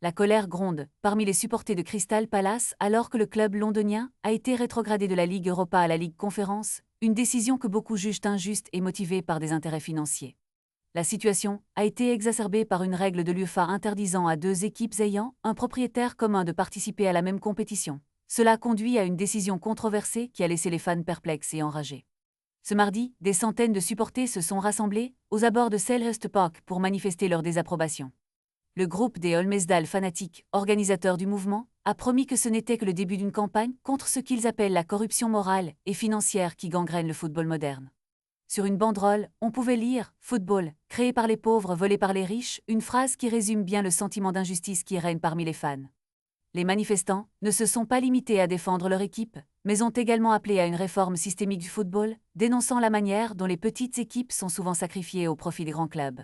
La colère gronde parmi les supporters de Crystal Palace alors que le club londonien a été rétrogradé de la Ligue Europa à la Ligue Conférence, une décision que beaucoup jugent injuste et motivée par des intérêts financiers. La situation a été exacerbée par une règle de l'UEFA interdisant à deux équipes ayant un propriétaire commun de participer à la même compétition. Cela a conduit à une décision controversée qui a laissé les fans perplexes et enragés. Ce mardi, des centaines de supporters se sont rassemblés aux abords de Selhurst Park pour manifester leur désapprobation. Le groupe des Holmesdale fanatiques, organisateurs du mouvement, a promis que ce n'était que le début d'une campagne contre ce qu'ils appellent la corruption morale et financière qui gangrène le football moderne. Sur une banderole, on pouvait lire « Football, créé par les pauvres, volé par les riches », une phrase qui résume bien le sentiment d'injustice qui règne parmi les fans. Les manifestants ne se sont pas limités à défendre leur équipe, mais ont également appelé à une réforme systémique du football, dénonçant la manière dont les petites équipes sont souvent sacrifiées au profit des grands clubs.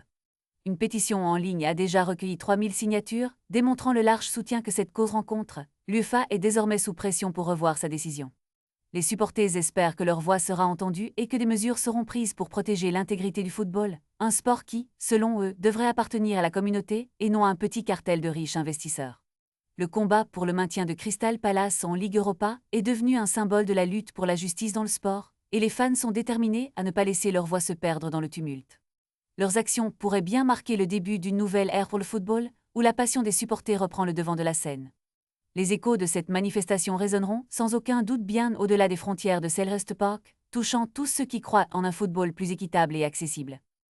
Une pétition en ligne a déjà recueilli 3000 signatures, démontrant le large soutien que cette cause rencontre. L'UEFA est désormais sous pression pour revoir sa décision. Les supporters espèrent que leur voix sera entendue et que des mesures seront prises pour protéger l'intégrité du football, un sport qui, selon eux, devrait appartenir à la communauté et non à un petit cartel de riches investisseurs. Le combat pour le maintien de Crystal Palace en Ligue Europa est devenu un symbole de la lutte pour la justice dans le sport, et les fans sont déterminés à ne pas laisser leur voix se perdre dans le tumulte. Leurs actions pourraient bien marquer le début d'une nouvelle ère pour le football, où la passion des supporters reprend le devant de la scène. Les échos de cette manifestation résonneront sans aucun doute bien au-delà des frontières de Selhurst Park, touchant tous ceux qui croient en un football plus équitable et accessible.